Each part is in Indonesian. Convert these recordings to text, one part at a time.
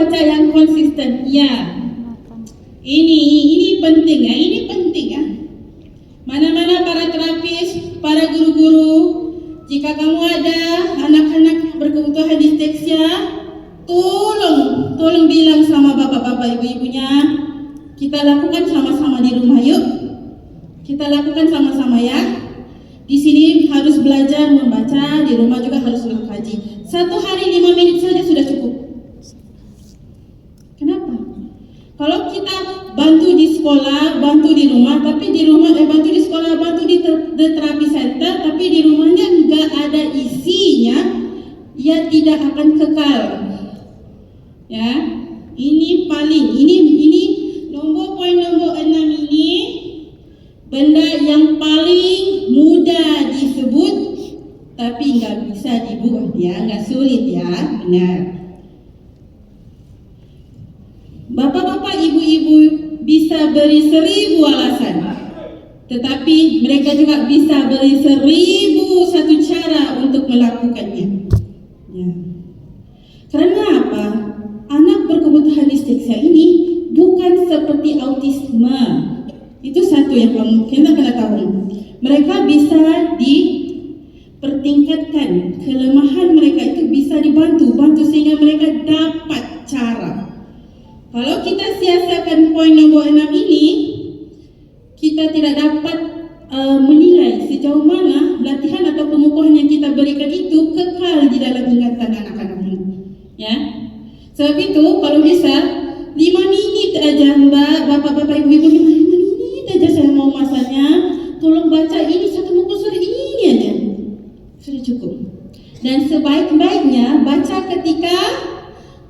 baca yang konsisten. Ya. Ini penting ya, ini penting ya. Mana-mana para terapis, para guru-guru, jika kamu ada anak-anak yang berkebutuhan disleksia, tolong bilang sama bapak-bapak ibu-ibunya, kita lakukan sama-sama di rumah yuk. Kita lakukan sama-sama ya. Di sini harus belajar membaca, di rumah juga harus mengkaji. 1 hari 5 menit saja sudah cukup. Kenapa? Kalau kita bantu di sekolah, bantu di rumah, tapi di rumah bantu di sekolah, bantu di terapi center, tapi di rumahnya enggak ada isinya, ya tidak akan kekal. Ya, ini poin nomor 6 ini benda yang paling mudah disebut tapi nggak bisa dibuat ya, nggak sulit ya, benar. Bapak-bapak, ibu-ibu bisa beri 1000 alasan, tetapi mereka juga bisa beri 1001 cara untuk melakukannya. Ya. Karena apa? Anak berkebutuhan disleksia ini bukan seperti autisme. Itu satu yang kita kena tahu. Mereka bisa dipertingkatkan, kelemahan mereka itu bisa dibantu sehingga mereka dapat cara. Kalau kita siasatkan poin nomor 6 ini, kita tidak dapat menilai sejauh mana latihan atau pengukuhan yang kita berikan itu kekal di dalam ingatan anak-anak ini. Ya. Sebab itu kalau bisa 5 menit aja Mbak, Bapak-bapak, Ibu-ibu, 5 menit aja saya mau masanya. Tolong baca ini satu buku surat ini aja. Sudah cukup. Dan sebaik-baiknya baca ketika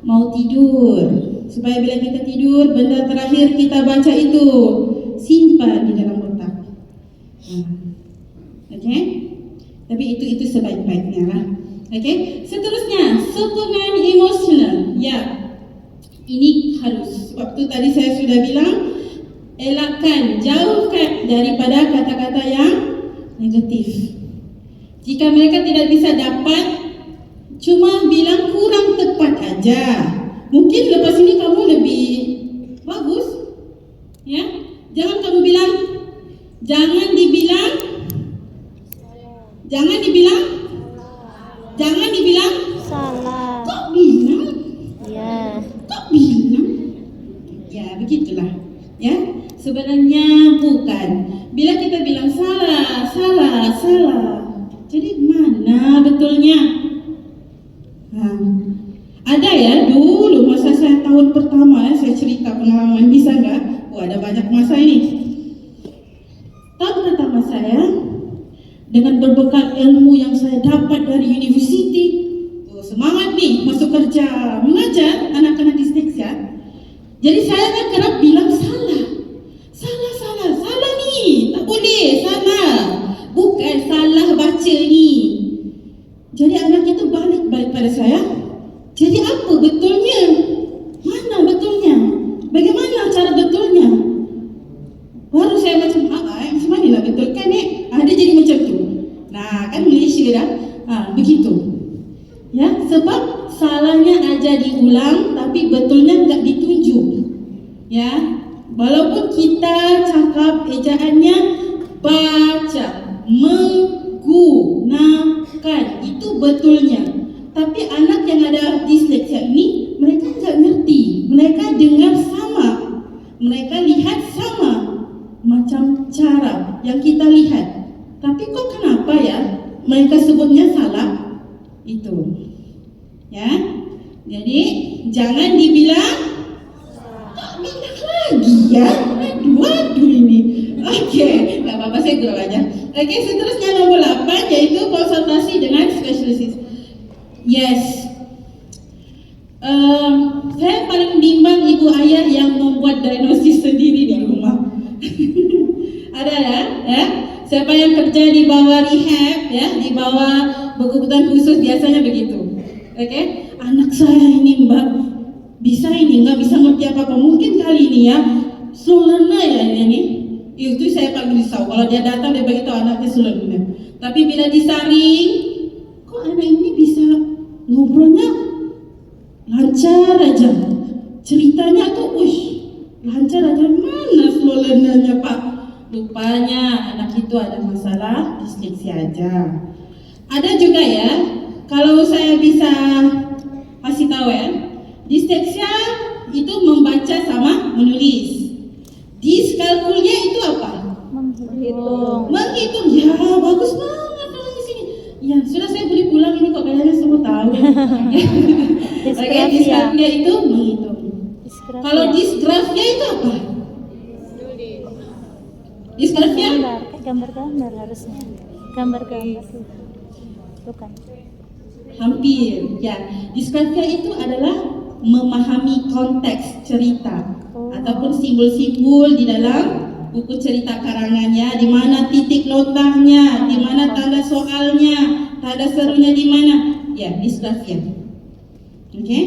mau tidur. Supaya bila kita tidur, benda terakhir kita baca itu simpan di dalam otak. Oke? Tapi itu sebaik-baiknya lah. Oke? Seterusnya, sokongan emosional. Ya. Ini harus. Waktu tadi saya sudah bilang, elakkan, jauhkan daripada kata-kata yang negatif. Jika mereka tidak bisa dapat, cuma bilang kurang tepat aja. Mungkin lepas ini kamu lebih bagus, ya. Jangan dibilang, salah. Kok bilang? Ya. Kok bilang? Ya, begitulah. Ya, sebenarnya bukan. Bila kita bilang salah. Jadi mana betulnya? Ada ya dulu masa saya tahun pertama saya cerita pengalaman, bisa nggak? Ada banyak masa ini. Tahun pertama saya dengan berbekal ilmu yang saya dapat dari university, semangat nih masuk kerja mengajar anak-anak disleksia. Jadi saya kan kerap bilang salah nih, tak boleh salah, bukan salah baca ni. Jadi anak itu balik pada saya. Jadi apa betulnya? Mana betulnya? Bagaimana cara betulnya? Baru saya macam macam mana nak betulkan ni? Dia jadi macam tu. Nah, kan Malaysia dah. Begitu. Ya, sebab salahnya aja diulang tapi betulnya enggak ditunjuk. Ya, walaupun kita cakap ejaannya baca, menggunakan, itu betulnya. Tapi anak yang ada disleksia ini, mereka enggak ngerti. Mereka dengar sama, mereka lihat sama macam cara yang kita lihat. Tapi kok kenapa ya mereka sebutnya salah? Itu. Ya. Jadi jangan dibilang kok bilang lagi ya. Waduh ini. Oke, enggak apa-apa, saya gurau aja. Oke, seterusnya nomor 8 yaitu konsultasi dengan spesialis. Yes. Saya paling bimbang ibu ayah yang membuat diagnosis sendiri di rumah. Ada ya? Siapa yang kerja di bawah rehab, ya, di bawah berkebutuhan khusus biasanya begitu. Oke? Anak saya ini Mbak bisa ini nggak bisa ngerti apa-apa. Mungkin kali ini ya slow learner ya ini. Itu saya paling risau. Kalau dia datang dia begitu anaknya slow learner. Tapi bila disaring, kok anak ini bisa ngobrolnya lancar aja. lancar aja, mana slow learnernya Pak? Rupanya anak itu ada masalah disleksia aja. Ada juga ya, kalau saya bisa kasih tahu ya, disleksia itu membaca sama menulis. Diskalkulnya itu apa? Menghitung. Ya, bagus banget kalau di sini. Ya, sudah saya boleh pulang ini kok kayaknya semua tahu. Oke, diskalkulnya itu menghitung. Kalau disgrafia itu apa? Disgrafia? Gambar-gambar harusnya. Gambar-gambar. Bukan. Hampir. Ya, disgrafia itu adalah memahami konteks cerita ataupun simbol-simbol di dalam buku cerita karangannya, di mana titik notahnya, di mana tanda soalnya, tanda serunya di mana. Ya, disgrafia. Oke?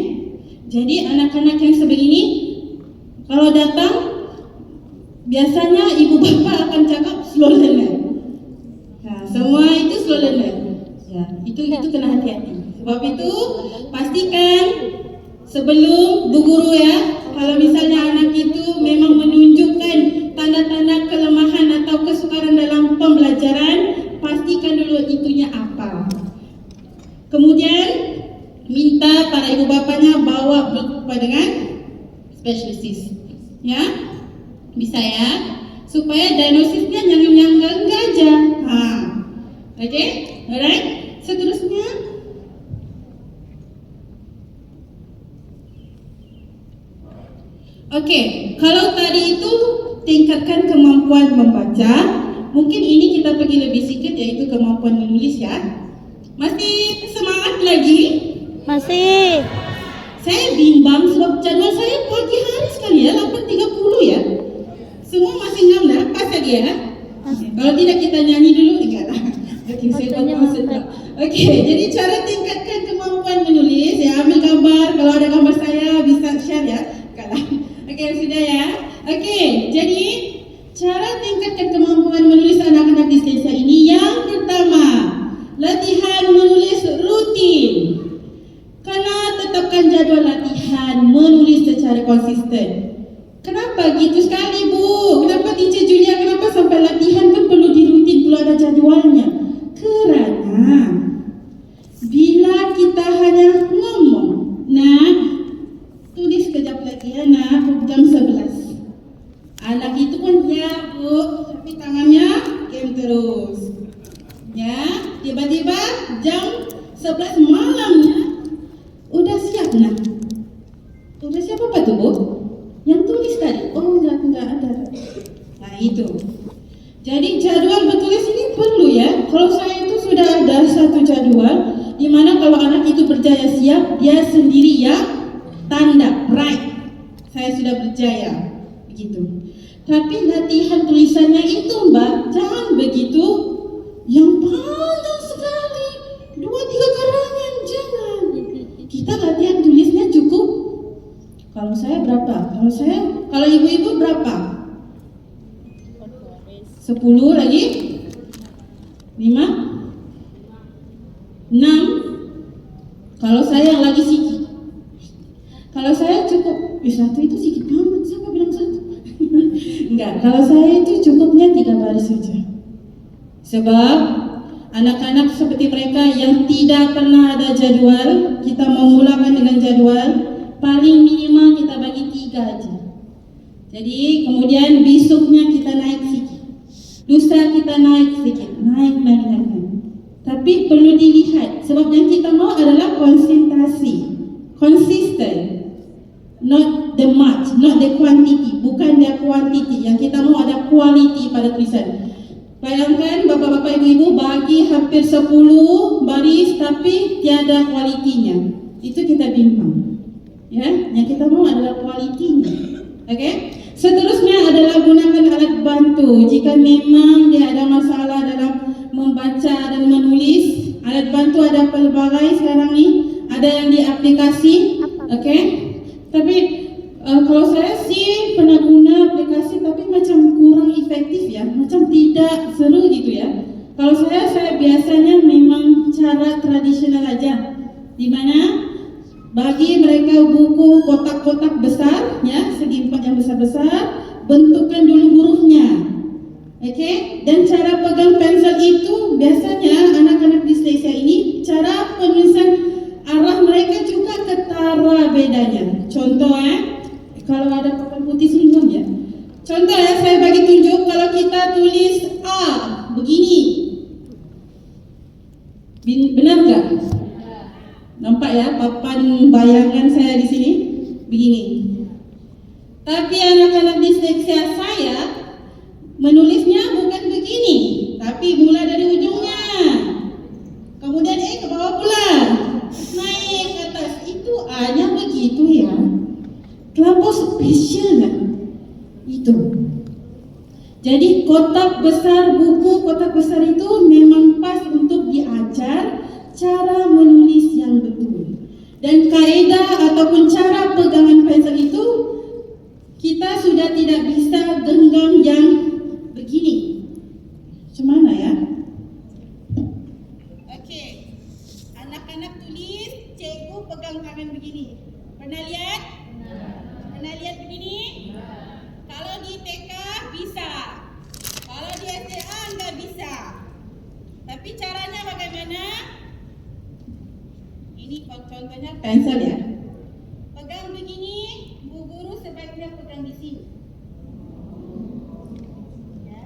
Jadi anak-anak yang sebegini kalau datang biasanya ibu bapak akan cakap slow learner. Nah, semua itu slow learner. Ya, itu kena hati-hati. Sebab itu pastikan sebelum bu guru ya, kalau misalnya anak itu memang menunjukkan tanda-tanda kelemahan atau kesukaran dalam pembelajaran, pastikan dulu itunya apa. Kemudian minta para ibu bapaknya bawa berjumpa dengan spesialis, ya, bisa ya, supaya diagnosisnya yang enggak aja. Oke, alright. Seterusnya, oke, kalau tadi itu tingkatkan kemampuan membaca, mungkin ini kita pergi lebih sedikit yaitu kemampuan menulis ya. Masih semangat lagi? Masih. Saya bimbang sebab jadwal saya pagi hari sekali ya, 8.30 ya. Semua masih ngam dah, pas lagi ya. Kalau tidak kita nyanyi dulu, enggak lah. Oke, saya potong. Oke, jadi cara tingkatkan kemampuan menulis ya, ambil gambar. Kalau ada gambar saya bisa share ya. Enggak lah. Oke, sudah ya. Oke, jadi cara tingkatkan kemampuan menulis anak-anak disleksia ini yang pertama, latihan menulis rutin. Kena tetapkan jadual latihan menulis secara konsisten. Kenapa gitu sekali Bu? Kenapa Teacher Julia, kenapa sampai latihan pun perlu dirutin, perlu ada jadualnya? Kerana bila kita hanya ngomong, nah tulis kejap lagi ya, nah jam 11. Anak itu pun ya Bu, tapi tangannya game terus. Ya, tiba-tiba jam 11 malamnya udah siap nak? Udah siap apa tuh Bu? Yang tulis tadi? Oh enggak ada. Nah itu. Jadi jadwal bertulis ini perlu ya. Kalau saya itu sudah ada satu jadwal di mana kalau anak itu berjaya siap, dia sendiri ya tanda right. Saya sudah berjaya. Begitu. Tapi latihan tulisannya itu Mbak, jangan begitu yang panjang sekali, 2-3 karangan, jangan. Kita latihan tulisnya cukup. Kalau saya berapa? Kalau ibu-ibu berapa? 10 lagi? 5? 6? Kalau saya yang lagi sikit. Kalau saya cukup, satu itu sikit banget. Siapa bilang satu? Enggak, kalau saya itu cukupnya 3 baris saja. Sebab anak-anak seperti mereka yang tidak pernah ada jadwal, kita mau mulakan dengan jadwal, paling minimal kita bagi 3 aja. Jadi kemudian besoknya kita naik sedikit, lusa kita naik sedikit, naik. Tapi perlu dilihat, sebab yang kita mau adalah konsentrasi, konsisten, not the much, not the quantity, bukan the quantity. Yang kita mau ada quality pada tulisan. Bayangkan bapak-bapak ibu-ibu bagi hampir 10 baris tapi tiada kualitinya. Itu kita bimbang. Ya, yang kita mau adalah kualitinya. Oke? Seterusnya adalah gunakan alat bantu. Jika memang dia ada masalah dalam membaca dan menulis, alat bantu ada pelbagai sekarang ni. Ada yang di aplikasi, oke? Tapi kalau saya sih pernah guna aplikasi tapi macam kurang efektif ya, macam tidak seru gitu ya. Kalau saya biasanya memang cara tradisional aja, di mana bagi mereka buku kotak-kotak besar, ya, segi empat yang besar-besar. Bentukkan dulu hurufnya, oke? Dan cara pegang pensel itu biasanya anak-anak disleksia ini cara penulisan arah mereka juga ketara bedanya. Contoh kalau ada papan putih singgung ya. Contoh ya, saya bagi tunjuk kalau kita tulis A begini, benar nggak? Nampak ya papan bayangan saya di sini begini. Tapi anak-anak disleksia saya menulisnya bukan begini, tapi mulai dari ujungnya, kemudian ke bawah pula, naik ke atas. Itu A-nya begitu ya. Terlampau spesial kan? Itu. Jadi kotak besar, buku kotak besar itu memang pas untuk diajar cara menulis yang betul. Dan kaidah ataupun cara pegangan pensel itu kita sudah tidak bisa genggam yang begini. Macam ya? Okey. Anak-anak tulis, cikgu pegang tangan begini. Pernah lihat? Pernah lihat begini? Kalau di TK bisa. Kalau di SDA enggak bisa. Tapi caranya bagaimana? Ini contohnya pensel ya. Pegang begini, Bu Guru sebaiknya pegang di sini. Ya.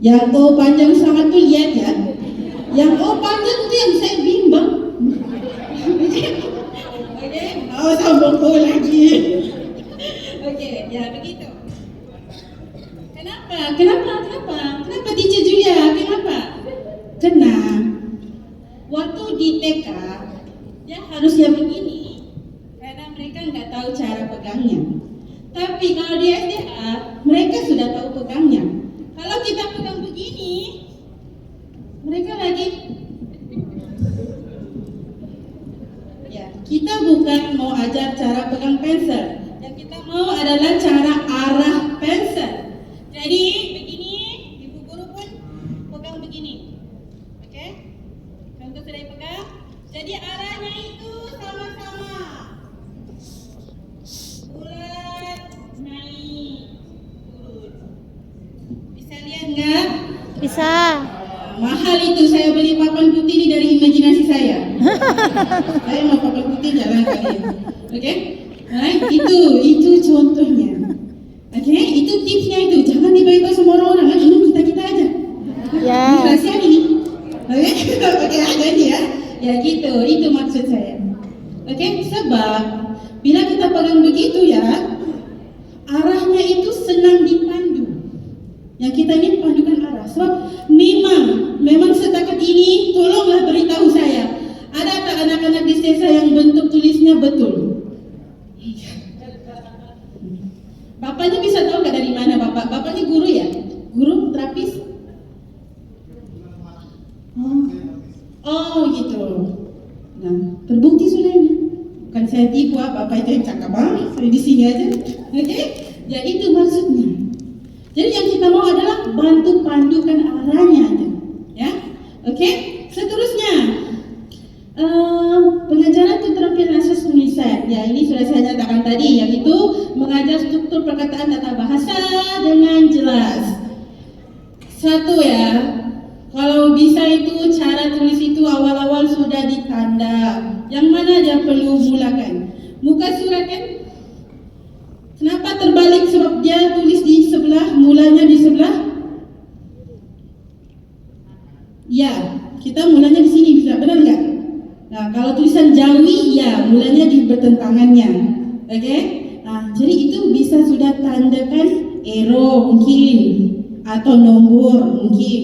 Yang O panjang sangat tuh lihat ya. Yang O panjang itu yang saya bimbang. Oke, sambung O lagi. Oke, ya begitu. Kenapa Teacher Julia? Kenapa? Karena waktu di TK dia harusnya begini, karena mereka nggak tahu cara pegangnya. Tapi kalau di SDA mereka sudah tahu pegangnya. Kalau kita pegang begini, mereka lagi. Ya, kita bukan mau ajar cara pegang pensel. Yang kita mau adalah cara arah pensel. Jadi begini, Ibu Guru pun pegang begini. Oke? Contoh sudah dipegang. Jadi arahnya itu sama-sama. Bulat, naik, turun. Bisa lihat nggak? Bisa. Mahal itu saya beli papan putih ini dari imajinasi saya. Saya mau papan putih jalan kali. Oke? Nah, itu contohnya. Oke, itu tipsnya itu. Jangan diberitahu semua orang, ini kita aja. Ya. Ini rahasia ini. Oke, aja ya. Ya gitu, itu maksud saya. Oke, sebab bila kita pegang begitu ya, arahnya itu senang dipandu. Yang kita ingin pandukan arah. Sebab memang setakat ini tolonglah beritahu saya. Ada tak anak-anak di desa yang bentuk tulisnya betul? Bapaknya bisa tahu nggak dari mana bapak? Bapaknya guru ya? Guru terapis? Oh gitu. Nah, terbukti sudah ini. Bukan saya tipu, bapak itu yang cakap banget. Saya di sini aja. Oke? Jadi itu maksudnya. Jadi yang kita mau adalah bantu pandukan arahnya aja. Ya? Oke? Seterusnya. Pengajaran keterampilan asas penulisan. Ya, ini sudah saya nyatakan tadi, yaitu mengajar struktur perkataan tata bahasa dengan jelas. Satu ya, kalau bisa itu cara tulis itu awal-awal sudah ditanda. Yang mana dia perlu mulakan? Muka surat kan? Kenapa terbalik? Sebab dia tulis di sebelah, mulanya di sebelah. Ya, kita mulanya di sini, bisa benar nggak? Nah, kalau tulisan Jawi, ya mulanya di bertentangannya. Oke? Nah, jadi itu bisa sudah tandakan arrow mungkin atau nomor mungkin.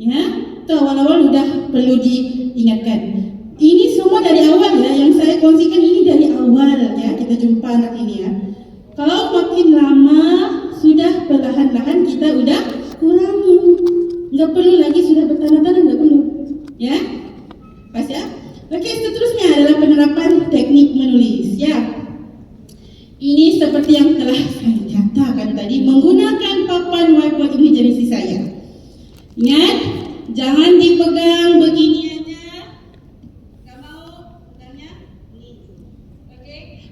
Ya, itu awal-awal udah perlu diingatkan. Ini semua dari awal ya, yang saya kongsikan ini dari awal ya, kita jumpa anak ini ya. Kalau makin lama sudah perlahan-lahan kita udah kurangi. Nggak perlu lagi sudah bertanda-tanda, nggak perlu. Ya, pas ya. Oke, seterusnya adalah penerapan teknik menulis ya. Ini seperti yang telah saya nyatakan tadi, menggunakan papan whiteboard imajinasi saya. Ingat, jangan dipegang begini aja. Gak mau pegangnya ini.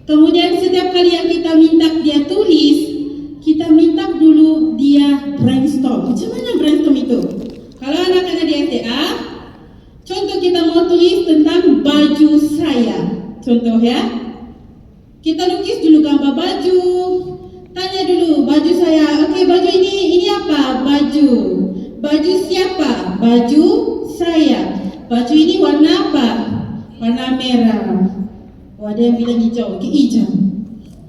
Kemudian setiap kali yang kita minta dia tulis, kita minta dulu dia brainstorm. Macam mana brainstorm itu? Kalau anak-anak di STA, contoh kita mau tulis tentang baju saya. Contoh ya, kita lukis dulu gambar baju, tanya dulu baju saya. Okey, baju ini apa? Baju. Baju siapa? Baju saya. Baju ini warna apa? Warna merah. Oh, ada yang bilang hijau. Okey, hijau.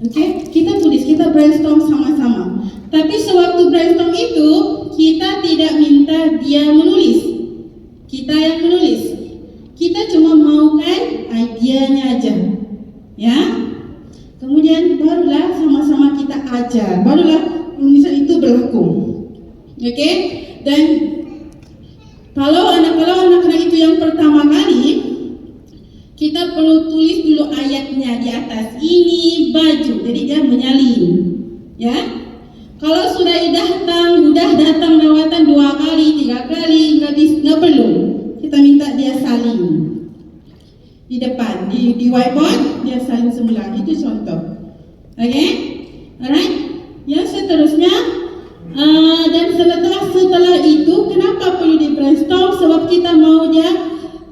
Okey, kita tulis, kita brainstorm sama-sama. Tapi sewaktu brainstorm itu, kita tidak minta dia menulis. Kita yang menulis. Kita cuma maukan idenya aja. Ya. Kemudian barulah sama-sama kita ajar. Barulah penulisan itu berlaku. Okey? Dan kalau anak-anak itu yang pertama kali, kita perlu tulis dulu ayatnya di atas. Ini baju, jadi dia menyalin. Ya. Kalau sudah datang rawatan 2 kali, 3 kali, nggak perlu. Kita minta dia salin di depan, di whiteboard dia salin semula. Itu contoh. Okay, alright. Yang seterusnya, dan setelah itu, kenapa perlu di brainstorm? Sebab kita mau dia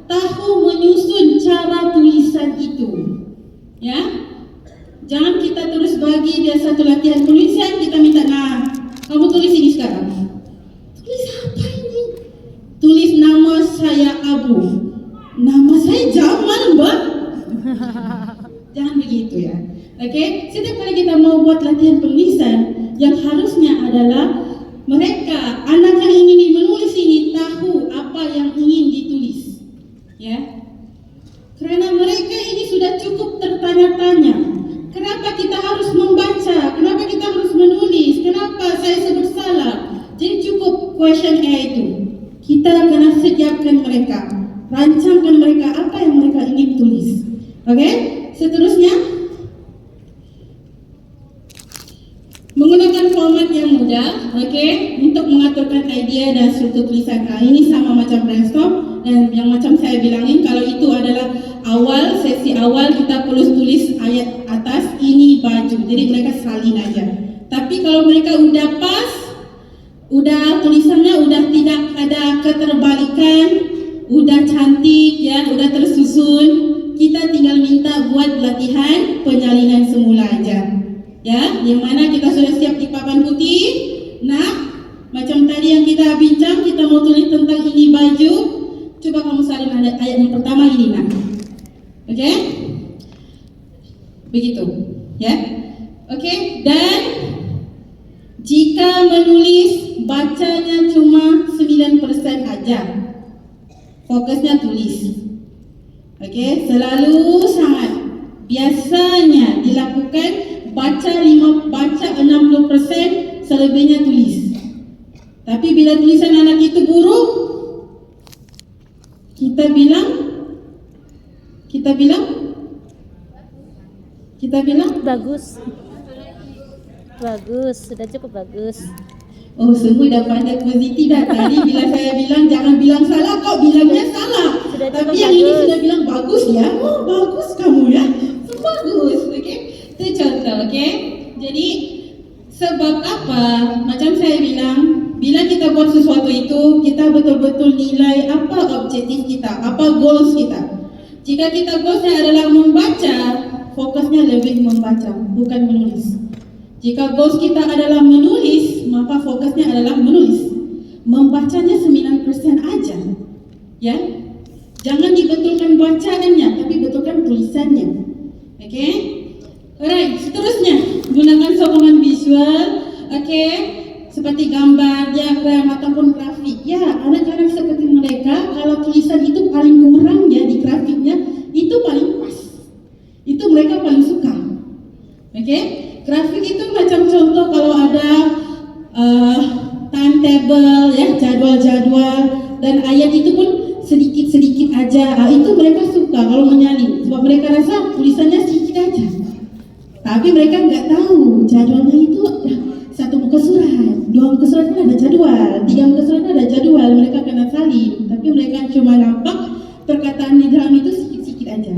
tahu menyusun cara tulisan itu. Ya, jangan kita terus bagi dia satu latihan tulisan, kita minta, nah, kamu tulis ini sekarang. Tulis apa ini? Tulis nama saya Abu. Nama saya Jamal, Mbak. Jangan begitu ya. Okey, setiap kali kita mau buat latihan penulisan, yang harusnya adalah mereka, anak yang ingin menulis ini tahu apa yang ingin ditulis. Ya. Kerana mereka ini sudah cukup tertanya-tanya. Kenapa kita harus membaca? Kenapa kita harus menulis? Kenapa saya sebut salah? Jadi cukup questionnaire itu. Kita kena siapkan mereka, rancangkan mereka apa yang mereka ingin tulis. Okey? Seterusnya, menggunakan format yang mudah, okey, untuk mengaturkan idea dan struktur tulisan. Ini sama macam brainstorm, dan yang macam saya bilangin, kalau itu adalah sesi awal kita perlu tulis ayat atas, ini baju. Jadi mereka salin aja. Tapi kalau mereka udah pas, udah tulisannya udah tidak ada keterbalikan, udah cantik ya, udah tersusun, kita tinggal minta buat latihan penyalinan semula aja. Ya, yang mana kita sudah siap di papan putih. Nah, macam tadi yang kita bincang, kita mau tulis tentang ini baju. Coba kamu salin ayat yang pertama ini, nak. Okey? Begitu, ya. Okey, dan jika menulis bacanya cuma 9% aja. Fokusnya tulis. Okey, selalu sangat biasanya dilakukan baca 60%, selebihnya tulis. Tapi bila tulisan anak itu buruk, kita bilang bagus, sudah cukup bagus. Oh, semua dah pandai positif dah. Tadi bila saya bilang jangan bilang salah, kok bilangnya salah. Tapi yang bagus. Ini sudah bilang bagus ya. Oh, bagus kamu ya. Bagus, okey. Itu contoh, okey. Jadi sebab apa? Macam saya bilang, bila kita buat sesuatu itu, kita betul-betul nilai apa objektif kita, apa goals kita. Jika kita goalsnya adalah membaca, fokusnya lebih membaca, bukan menulis. Jika goals kita adalah menulis, maka fokusnya adalah menulis. Membacanya 9% aja. Ya. Jangan dibetulkan bacaannya, tapi betulkan tulisannya. Okey? Alright, seterusnya gunakan sokongan visual. Okey, seperti gambar, diagram ataupun grafik. Ya, anak-anak seperti mereka, kalau tulisan itu paling kurang ya di grafiknya, itu paling pas. Itu mereka paling suka. Okey? Grafik itu macam contoh kalau ada timetable ya, jadwal-jadwal, dan ayat itu pun sedikit-sedikit aja. Itu mereka suka kalau menyalin, sebab mereka rasa tulisannya sedikit aja. Tapi mereka nggak tahu jadwalnya itu satu muka surat, 2 muka surat kan ada jadwal, 3 muka surat ada jadwal. Mereka kena salin, tapi mereka cuma nampak perkataan di dalam itu sedikit-sedikit aja.